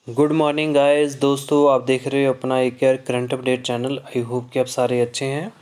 Good morning guys. दोस्तों आप देख रहे हो अपना एक यार current update channel. I hope कि आप सारे अच्छे हैं।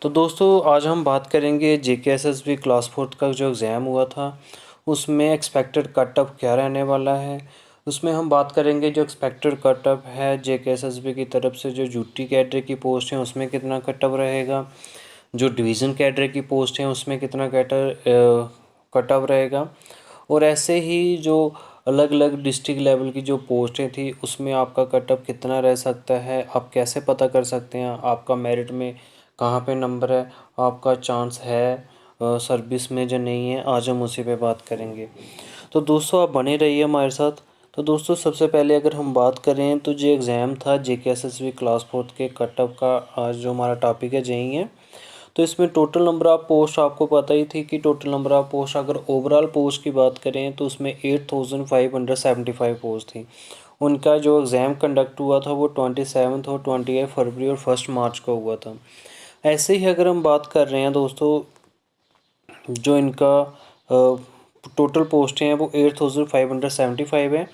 तो दोस्तों आज हम बात करेंगे जेकेएसएसबी क्लास फोर्थ का जो एग्ज़ाम हुआ था उसमें एक्सपेक्टेड कटअप क्या रहने वाला है। उसमें हम बात करेंगे जो एक्सपेक्टेड कटअप है जेकेएसएसबी की तरफ से, जो यूटी कैडरे की पोस्ट है उसमें कितना कटअप रहेगा, जो डिवीज़न कैडरे की पोस्ट है उसमें कितना कटअप रहेगा, और ऐसे ही जो अलग अलग डिस्ट्रिक्ट लेवल की जो पोस्टें थी उसमें आपका कटअप कितना रह सकता है, आप कैसे पता कर सकते हैं आपका मेरिट में कहाँ पे नंबर है, आपका चांस है सर्विस में जो नहीं है। आज हम उसी पे बात करेंगे। तो दोस्तों आप बने रहिए हमारे साथ। तो दोस्तों सबसे पहले अगर हम बात करें तो जो एग्ज़ाम था जेकेएसएसबी क्लास फोर्थ के कटअप का, आज जो हमारा टॉपिक है जेई है, तो इसमें टोटल नंबर ऑफ़ पोस्ट आपको पता ही थी कि टोटल नंबर ऑफ़ पोस्ट अगर ओवरऑल पोस्ट की बात करें तो उसमें 8575 पोस्ट थी। उनका जो एग्ज़ाम कंडक्ट हुआ था वो 27 और 28 फरवरी और 1 मार्च को हुआ था। ऐसे ही अगर हम बात कर रहे हैं दोस्तों, जो इनका टोटल पोस्टें हैं वो 8575 है।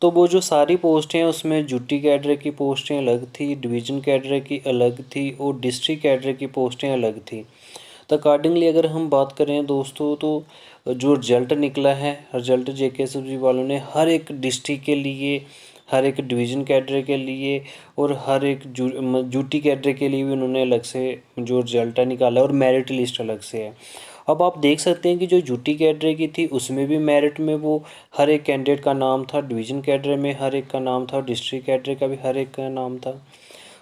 तो वो जो सारी पोस्टें हैं उसमें यूटी कैडरे की पोस्टें अलग थी, डिवीज़न कैडरे की अलग थी और डिस्ट्रिक्ट कैडरे की पोस्टें अलग थी। तो अकॉर्डिंगली अगर हम बात करें दोस्तों तो जो रिज़ल्ट निकला है, रिज़ल्ट जेकेएसएसबी वालों ने हर एक डिस्ट्रिक्ट के लिए, हर एक डिवीज़न कैडरे के लिए और हर एक यूटी कैडरे के लिए भी उन्होंने अलग से जो रिज़ल्ट है निकाला और मेरिट लिस्ट अलग से है। अब आप देख सकते हैं कि जो यूटी कैडरे की थी उसमें भी मेरिट में वो हर एक कैंडिडेट का नाम था, डिवीज़न कैडरे में हर एक का नाम था, डिस्ट्रिक्ट कैडरे का भी हर एक का नाम था।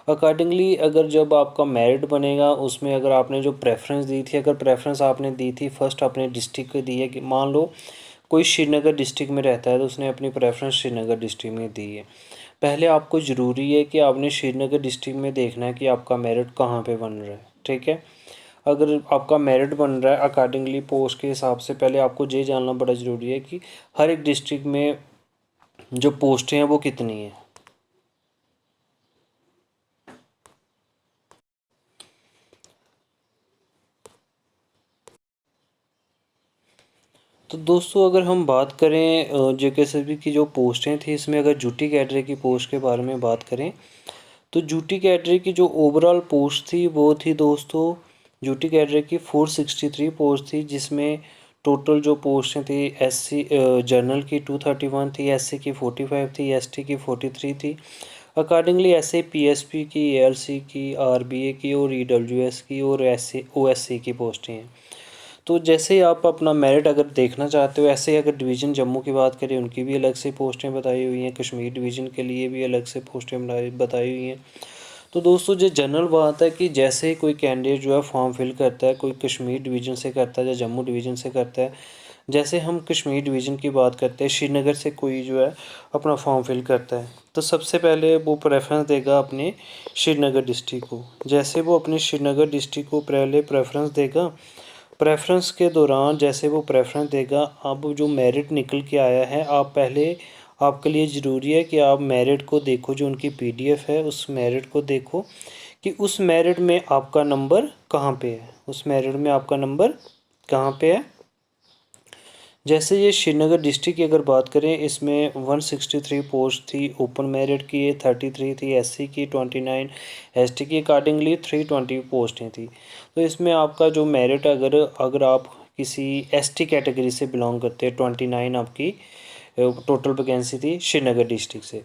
अकॉर्डिंगली अगर जब आपका मेरिट बनेगा उसमें अगर आपने जो प्रेफरेंस दी थी, अगर प्रेफरेंस आपने दी थी फर्स्ट अपने डिस्ट्रिक्ट को दी है, कि मान लो कोई श्रीनगर डिस्ट्रिक्ट में रहता है तो उसने अपनी प्रेफरेंस श्रीनगर डिस्ट्रिक्ट में दी है। पहले आपको ज़रूरी है कि आपने श्रीनगर डिस्ट्रिक्ट में देखना है कि आपका मेरिट कहाँ पे बन रहा है, ठीक है। अगर आपका मेरिट बन रहा है अकॉर्डिंगली पोस्ट के हिसाब से, पहले आपको ये जानना बड़ा ज़रूरी है कि हर एक डिस्ट्रिक्ट में जो पोस्टें हैं वो कितनी हैं। तो दोस्तों अगर हम बात करें जेकेएसएसबी की जो पोस्टें थी इसमें, अगर यूटी कैडरे की पोस्ट के बारे में बात करें तो यूटी कैडरे की जो ओवरऑल पोस्ट थी वो थी दोस्तों, यूटी कैडरे की 463 पोस्ट थी, जिसमें टोटल जो पोस्टें थी एससी जनरल की 231 थी, एससी की 45 थी, एसटी की 43 थी। अकॉर्डिंगली ऐसे पीएसपी की, एएलसी की, आरबीए की और ईडब्ल्यूएस की और एससी ओएससी की पोस्टें हैं। तो जैसे ही आप अपना मेरिट अगर देखना चाहते हो, ऐसे ही अगर डिवीज़न जम्मू की बात करें उनकी भी अलग से पोस्टें बताई हुई हैं, कश्मीर डिवीज़न के लिए भी अलग से पोस्टें बताई हुई हैं। तो दोस्तों जो जनरल बात है कि जैसे ही कोई कैंडिडेट जो है फॉर्म फिल करता है, कोई कश्मीर डिवीज़न से करता है या जम्मू डिवीज़न से करता है, जैसे हम कश्मीर डिवीज़न की बात करते हैं, श्रीनगर से कोई जो है अपना फॉर्म फिल करता है तो सबसे पहले वो प्रेफरेंस देगा अपने श्रीनगर डिस्ट्रिक्ट को। जैसे वो अपने श्रीनगर डिस्ट्रिक्ट को पहले प्रेफरेंस देगा, प्रेफरेंस के दौरान जैसे वो प्रेफरेंस देगा, अब जो मेरिट निकल के आया है, आप पहले, आपके लिए ज़रूरी है कि आप मेरिट को देखो, जो उनकी पीडीएफ है उस मेरिट को देखो कि उस मेरिट में आपका नंबर कहाँ पे है, उस मेरिट में आपका नंबर कहाँ पे है। जैसे ये श्रीनगर डिस्ट्रिक्ट की अगर बात करें, इसमें 163 पोस्ट थी, ओपन मेरिट की 33 थी, एससी की 29, एसटी की अकॉर्डिंगली 320 पोस्टें थी। तो इसमें आपका जो मेरिट, अगर अगर आप किसी एसटी कैटेगरी से बिलोंग करते हैं, 29 आपकी टोटल वैकेंसी थी श्रीनगर डिस्ट्रिक्ट से,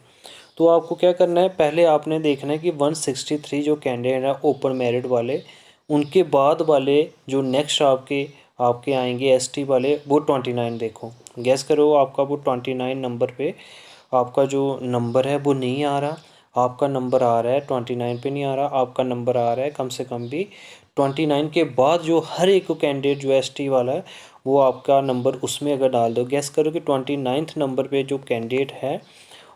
तो आपको क्या करना है, पहले आपने देखना है कि 163 जो कैंडिडेट है ओपन मेरिट वाले, उनके बाद वाले जो नेक्स्ट आपके आपके आएंगे एसटी वाले, वो 29 देखो। गैस करो आपका वो 29 नंबर पे आपका जो नंबर है वो नहीं आ रहा, आपका नंबर आ रहा है 29 पे नहीं आ रहा, आपका नंबर आ रहा है कम से कम भी 29 के बाद जो हर एक कैंडिडेट जो एसटी वाला है वो आपका नंबर उसमें अगर डाल दो, गैस करो कि 29 नंबर पे जो कैंडिडेट है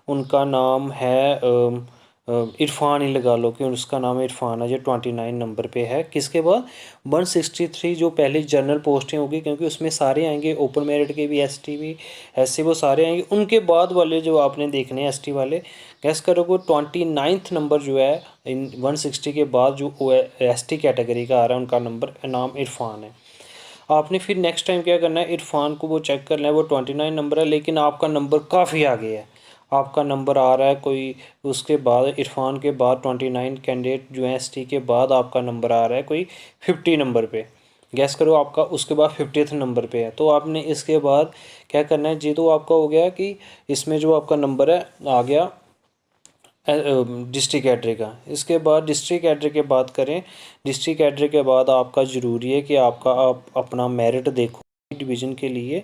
उनका नाम है इरफ़ान ही लगा लो कि उसका नाम इरफ़ान है, जो 29 नंबर पे है। किसके बाद 163 जो पहले जनरल पोस्टें होगी, क्योंकि उसमें सारे आएंगे, ओपन मेरिट के भी, एसटी भी, ऐसे वो सारे आएंगे। उनके बाद वाले जो आपने देखने हैं एसटी वाले, गैस करो वो 29 नंबर जो है इन 160 के बाद जो एसटी कैटेगरी का आ रहा है उनका नंबर नाम इरफ़ान है। आपने फिर नेक्स्ट टाइम क्या करना है, इरफ़ान को वो चेक करना है, वो 29 नंबर है लेकिन आपका नंबर काफ़ी आगे है, आपका नंबर आ रहा है कोई, उसके बाद इरफान के बाद 29 कैंडिडेट जो है एसटी के बाद आपका नंबर आ रहा है कोई 50 नंबर पे, गैस करो आपका उसके बाद 50th नंबर पे है, तो आपने इसके बाद क्या करना है जी। तो आपका हो गया कि इसमें जो आपका नंबर है आ गया डिस्ट्रिक्ट कैडरे का। इसके बाद डिस्ट्रिक्ट कैडरे की बात करें, डिस्ट्रिक्ट कैडरे के बाद आपका ज़रूरी है कि आपका आप अपना मेरिट देखो डिवीज़न के लिए।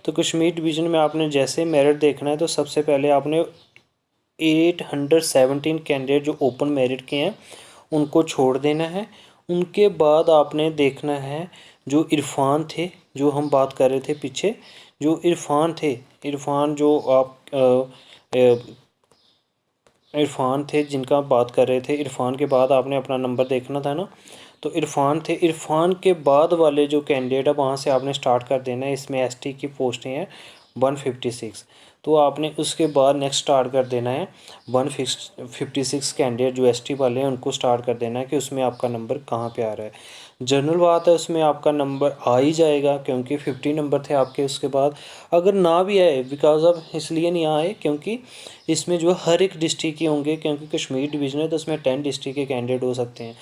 तो कश्मीर डिवीज़न में आपने जैसे मेरिट देखना है तो सबसे पहले आपने 817 कैंडिडेट जो ओपन मेरिट के हैं उनको छोड़ देना है। उनके बाद आपने देखना है जो इरफान थे, जो हम बात कर रहे थे पीछे, जो इरफान थे, इरफान जो आप इरफान थे जिनका बात कर रहे थे, इरफान के बाद आपने अपना नंबर देखना था ना। तो इरफान थे, इरफान के बाद वाले जो कैंडिडेट है वहाँ से आपने स्टार्ट कर देना है। इसमें एसटी की पोस्टें हैं 156, तो आपने उसके बाद नेक्स्ट स्टार्ट कर देना है 156 कैंडिडेट जो एसटी वाले हैं उनको स्टार्ट कर देना है कि उसमें आपका नंबर कहाँ पे आ रहा है। जनरल बात है उसमें आपका नंबर आ ही जाएगा क्योंकि 50 नंबर थे आपके। उसके बाद अगर ना भी आए, बिकॉज ऑफ इसलिए नहीं आए क्योंकि इसमें जो हर एक डिस्ट्रिक्ट के होंगे, क्योंकि कश्मीर डिवीज़न है तो उसमें 10 डिस्ट्रिक्ट के कैंडिडेट हो सकते हैं।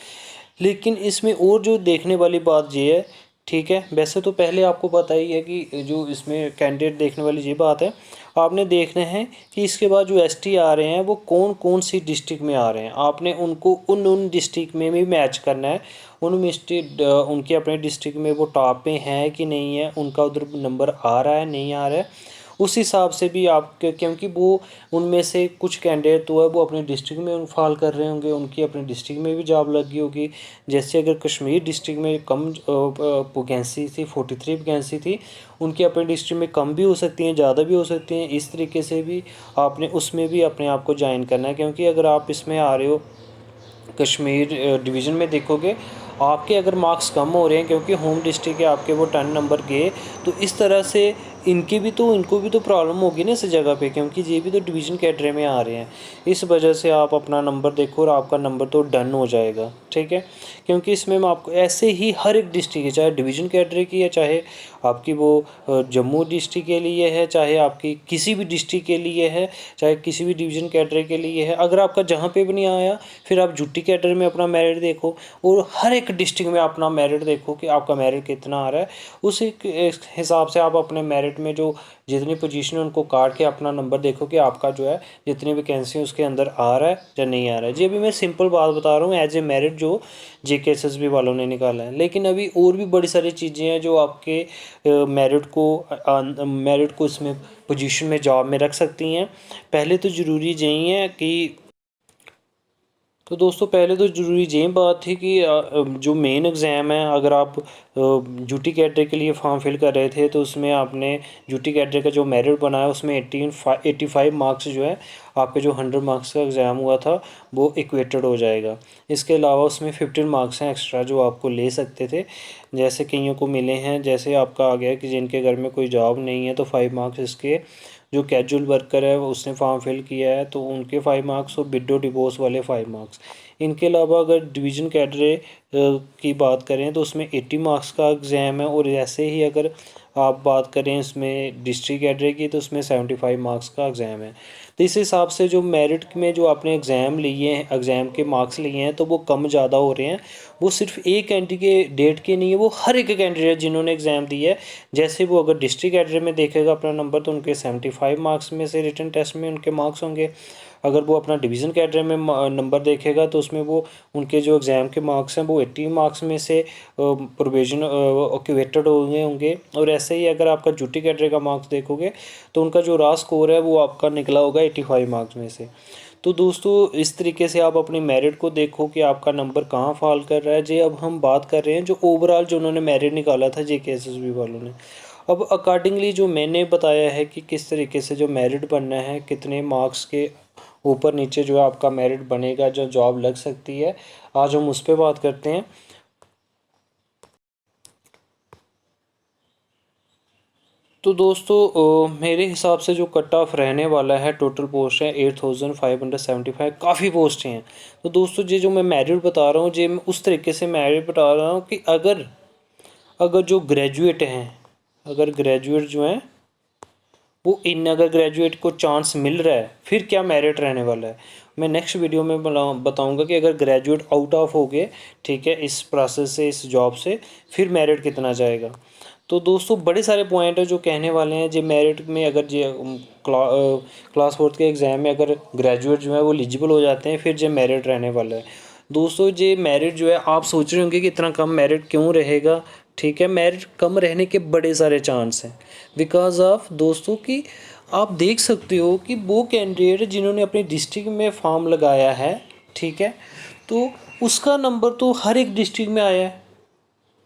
लेकिन इसमें और जो देखने वाली बात ये है, ठीक है, वैसे तो पहले आपको पता ही है कि जो इसमें कैंडिडेट देखने वाली ये बात है, आपने देखना है कि इसके बाद जो एसटी आ रहे हैं वो कौन कौन सी डिस्ट्रिक्ट में आ रहे हैं। आपने उनको उन डिस्ट्रिक्ट में भी मैच करना है। उनके अपने डिस्ट्रिक्ट में वो टॉप पे हैं कि नहीं है, उनका उधर नंबर आ रहा है नहीं आ रहा है, उस हिसाब से भी आपके, क्योंकि वो उनमें से कुछ कैंडिडेट तो है वो अपने डिस्ट्रिक्ट में फॉल कर रहे होंगे, उनकी अपने डिस्ट्रिक्ट में भी जॉब लगी होगी। जैसे अगर कश्मीर डिस्ट्रिक्ट में कम वैकेंसी थी, 43 वैकेंसी थी, उनकी अपने डिस्ट्रिक्ट में कम भी हो सकती हैं, ज़्यादा भी हो सकती हैं। इस तरीके से भी आपने उसमें भी अपने आप को ज्वाइन करना है, क्योंकि अगर आप इसमें आ रहे हो कश्मीर डिवीज़न में देखोगे आपके अगर मार्क्स कम हो रहे हैं क्योंकि होम डिस्ट्रिक्ट के आपके वो 10 नंबर गए, तो इस तरह से इनको भी तो प्रॉब्लम होगी ना इस जगह पे, क्योंकि ये भी तो डिवीज़न कैटेगरी में आ रहे हैं। इस वजह से आप अपना नंबर देखो और आपका नंबर तो डन हो जाएगा, ठीक है। क्योंकि इसमें मैं आपको ऐसे ही हर एक डिस्ट्रिक्ट है, चाहे डिवीज़न कैटेगरी की है, चाहे आपकी वो जम्मू डिस्ट्रिक्ट के लिए है, चाहे आपकी किसी भी डिस्ट्रिक्ट के लिए है, चाहे किसी भी डिवीज़न कैटेगरी के लिए है। अगर आपका जहाँ पे भी नहीं आया फिर आप यूटी कैटेगरी में अपना मेरिट देखो और हर एक डिस्ट्रिक्ट में अपना मेरिट देखो कि आपका मेरिट कितना आ रहा है। उसी हिसाब से आप अपने मेरिट में जो जितनी पोजीशन है उनको काट के अपना नंबर देखो कि आपका जो है जितनी वैकेंसी उसके अंदर आ रहा है या नहीं आ रहा है। जी अभी मैं सिंपल बात बता रहा हूँ एज ए मेरिट जो JKSSB वालों ने निकाला है, लेकिन अभी और भी बड़ी सारी चीज़ें हैं जो आपके मेरिट को इसमें पोजीशन में जॉब में रख सकती हैं। पहले तो ज़रूरी यही है कि तो दोस्तों पहले तो ज़रूरी ये बात थी कि जो मेन एग्ज़ाम है, अगर आप यूटी कैटेगरी के लिए फॉर्म फिल कर रहे थे तो उसमें आपने यूटी कैटेगरी का जो मेरिट बनाया उसमें 85 मार्क्स जो है आपके जो 100 मार्क्स का एग्ज़ाम हुआ था वो इक्वेटेड हो जाएगा। इसके अलावा उसमें 15 मार्क्स हैं एक्स्ट्रा जो आपको ले सकते थे, जैसे कईयों को मिले हैं। जैसे आपका आ गया कि जिनके घर में कोई जॉब नहीं है तो 5 मार्क्स इसके, जो कैजुअल वर्कर है उसने फॉर्म फिल किया है तो उनके 5 मार्क्स और विडो डिवोर्स वाले 5 मार्क्स। इनके अलावा अगर डिवीज़न कैटेगरी की बात करें तो उसमें 80 मार्क्स का एग्ज़ाम है, और ऐसे ही अगर आप बात करें इसमें डिस्ट्रिक्ट कैटेगरी की तो उसमें 75 मार्क्स का एग्ज़ाम है। तो इस हिसाब से जो मेरिट में जो आपने एग्ज़ाम लिए हैं, एग्ज़ाम के मार्क्स लिए हैं तो वो कम ज़्यादा हो रहे हैं। वो सिर्फ एक कैंडिडेट के नहीं है, वो हर एक कैंडिडेट जिन्होंने एग्ज़ाम दिया है, जैसे वो अगर डिस्ट्रिक्ट कैटेगरी में देखेगा अपना नंबर तो उनके 75 मार्क्स में से रिटन टेस्ट में उनके मार्क्स होंगे। अगर वो अपना डिवीज़न कैटेगरी में नंबर देखेगा तो उसमें वो उनके जो एग्ज़ाम के मार्क्स हैं वो 80 मार्क्स में से प्रोविजन एक्टिवेटेड होंगे। और ऐसे ही अगर आपका यूटी कैटेगरी का मार्क्स देखोगे तो उनका जो रॉ स्कोर है वो आपका निकला होगा 85 मार्क्स में से। तो दोस्तों इस तरीके से आप अपनी मेरिट को देखो कि आपका नंबर कहाँ फॉल कर रहा है। जी अब हम बात कर रहे हैं जो ओवरऑल जो उन्होंने मेरिट निकाला था JKSSB वालों ने। अब अकॉर्डिंगली जो मैंने बताया है कि किस तरीके से जो मेरिट बनना है, कितने मार्क्स के ऊपर नीचे जो है आपका मेरिट बनेगा, जो जॉब लग सकती है, आज हम उस पर बात करते हैं। तो दोस्तों मेरे हिसाब से जो कट ऑफ रहने वाला है, टोटल पोस्ट है 8575, काफ़ी पोस्ट हैं। तो दोस्तों ये जो मैं मेरिट बता रहा हूँ ये मैं उस तरीके से मेरिट बता रहा हूँ कि अगर अगर जो ग्रेजुएट हैं, अगर ग्रेजुएट जो हैं वो इन अगर ग्रेजुएट को चांस मिल रहा है फिर क्या मेरिट रहने वाला है। मैं नेक्स्ट वीडियो में बताऊंगा कि अगर ग्रेजुएट आउट ऑफ हो गए, ठीक है, इस प्रोसेस से, इस जॉब से, फिर मेरिट कितना जाएगा। तो दोस्तों बड़े सारे पॉइंट है जो कहने वाले हैं। जो मेरिट में अगर जो क्लास फोर्थ के एग्ज़ाम में अगर ग्रेजुएट जो है वो एलिजिबल हो जाते हैं, फिर जो मेरिट रहने वाला है। दोस्तों ये मेरिट जो है, आप सोच रहे होंगे कि इतना कम मेरिट क्यों रहेगा। ठीक है, मेरिट कम रहने के बड़े सारे चांस हैं, बिकॉज ऑफ दोस्तों कि आप देख सकते हो कि वो कैंडिडेट जिन्होंने अपने डिस्ट्रिक्ट में फॉर्म लगाया है, ठीक है, तो उसका नंबर तो हर एक डिस्ट्रिक्ट में आया है।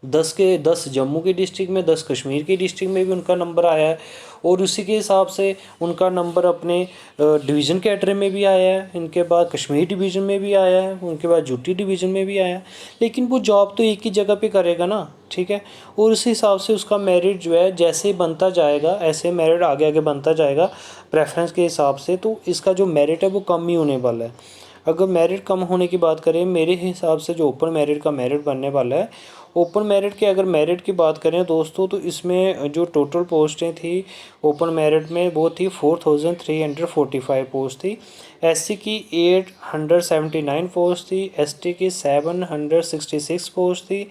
10 जम्मू के डिस्ट्रिक्ट में, 10 कश्मीर के डिस्ट्रिक्ट में भी उनका नंबर आया है, और उसी के हिसाब से उनका नंबर अपने डिवीज़न कैटेगरी में भी आया है, इनके बाद कश्मीर डिवीज़न में भी आया है, उनके बाद यूटी डिवीज़न में भी आया है। लेकिन वो जॉब तो एक ही जगह पे करेगा ना, ठीक है, और उस हिसाब से उसका मेरिट जो है जैसे बनता जाएगा ऐसे मेरिट आगे आगे बनता जाएगा प्रेफरेंस के हिसाब से। तो इसका जो मेरिट है वो कम ही होने वाला है। अगर मेरिट कम होने की बात करें, मेरे हिसाब से जो ओपन मेरिट का मेरिट बनने वाला है, ओपन मेरिट के अगर मेरिट की बात करें दोस्तों, तो इसमें जो टोटल पोस्टें थी ओपन मेरिट में वो थी 4345 पोस्ट थी। एससी की 879 पोस्ट थी, एसटी की 766 पोस्ट थी,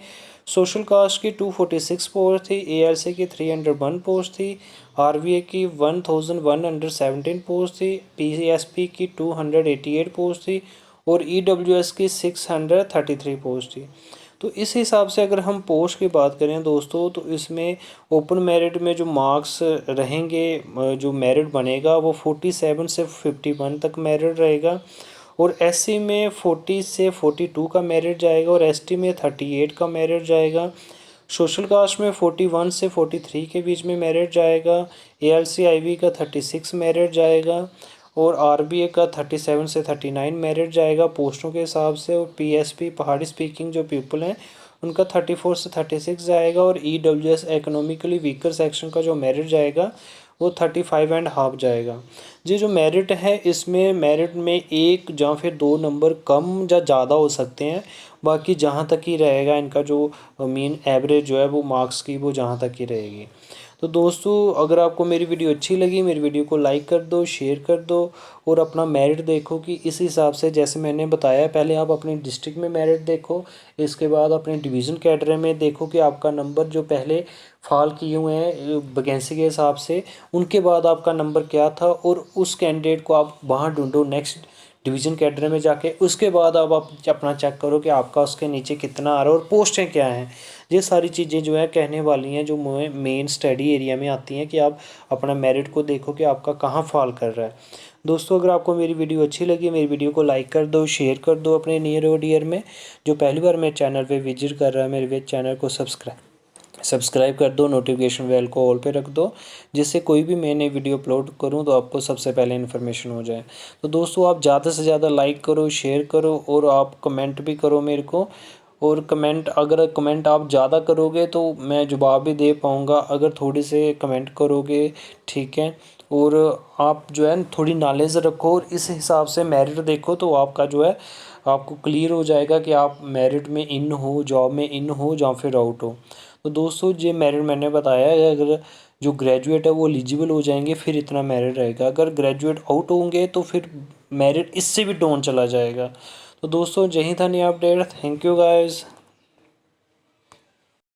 सोशल कास्ट की 246 पोस्ट थी, एआरसी की 301 पोस्ट थी, आरवीए की 1117 पोस्ट थी, पीएसपी की 288 पोस्ट थी, और ईडब्ल्यूएस की 633 पोस्ट थी। तो इस हिसाब से अगर हम पोस्ट की बात करें दोस्तों, तो इसमें ओपन मेरिट में जो मार्क्स रहेंगे, जो मेरिट बनेगा वो 47 से 51 तक मेरिट रहेगा, और एससी में 40 से 42 का मेरिट जाएगा, और एसटी में 38 का मेरिट जाएगा। सोशल कास्ट में 41 से 43 के बीच में मेरिट जाएगा, एएलसीआईबी का 36 मेरिट जाएगा, और आरबीए का 37 से 39 मेरिट जाएगा पोस्टों के हिसाब से, और पीएसपी पहाड़ी स्पीकिंग जो पीपल हैं उनका 34 से 36 जाएगा, और ईडब्ल्यूएस इकोनॉमिकली वीकर सेक्शन का जो मेरिट जाएगा वो 35.5 जाएगा। ये जो मेरिट है इसमें मेरिट में एक या फिर 2 नंबर कम या ज़्यादा हो सकते हैं, बाकी जहाँ तक ही रहेगा इनका जो मीन एवरेज जो है वो मार्क्स की वो जहाँ तक ही रहेगी। तो दोस्तों अगर आपको मेरी वीडियो अच्छी लगी, मेरी वीडियो को लाइक कर दो, शेयर कर दो, और अपना मेरिट देखो कि इस हिसाब से जैसे मैंने बताया, पहले आप अपने डिस्ट्रिक्ट में मेरिट देखो, इसके बाद अपने डिवीज़न कैटेगरी में देखो कि आपका नंबर जो पहले फाल किए हुए हैं वैकेंसी के हिसाब से, उनके बाद आपका नंबर क्या था, और उस कैंडिडेट को आप वहाँ ढूंढो नेक्स्ट डिवीज़न कैटेगरी में जाके। उसके बाद आप अपना चेक करो कि आपका उसके नीचे कितना आ रहा है और पोस्टें क्या हैं। ये सारी चीज़ें जो है कहने वाली हैं, जो मेन स्टडी एरिया में आती हैं, कि आप अपना मेरिट को देखो कि आपका कहाँ फॉल कर रहा है। दोस्तों अगर आपको मेरी वीडियो अच्छी लगी, मेरी वीडियो को लाइक कर दो, शेयर कर दो अपने नियर और डियर में। जो पहली बार मेरे चैनल पे विजिट कर रहा है, मेरे चैनल को सब्सक्राइब कर दो, नोटिफिकेशन बेल को ऑल पे रख दो, जिससे कोई भी मैं नई वीडियो अपलोड करूं तो आपको सबसे पहले इन्फॉर्मेशन हो जाए। तो दोस्तों आप ज़्यादा से ज़्यादा लाइक करो, शेयर करो, और आप कमेंट भी करो मेरे को। और अगर कमेंट आप ज़्यादा करोगे तो मैं जवाब भी दे पाऊँगा, अगर थोड़े से कमेंट करोगे, ठीक है। और आप जो है थोड़ी नॉलेज रखो और इस हिसाब से मेरिट देखो, तो आपका जो है आपको क्लियर हो जाएगा कि आप मेरिट में इन हो, जॉब में इन हो या फिर आउट हो। तो दोस्तों ये मेरिट मैंने बताया है, अगर जो ग्रेजुएट है वो एलिजिबल हो जाएंगे फिर इतना मेरिट रहेगा, अगर ग्रेजुएट आउट होंगे तो फिर मेरिट इससे भी डाउन चला जाएगा। तो दोस्तों यही था नया अपडेट। Thank you guys.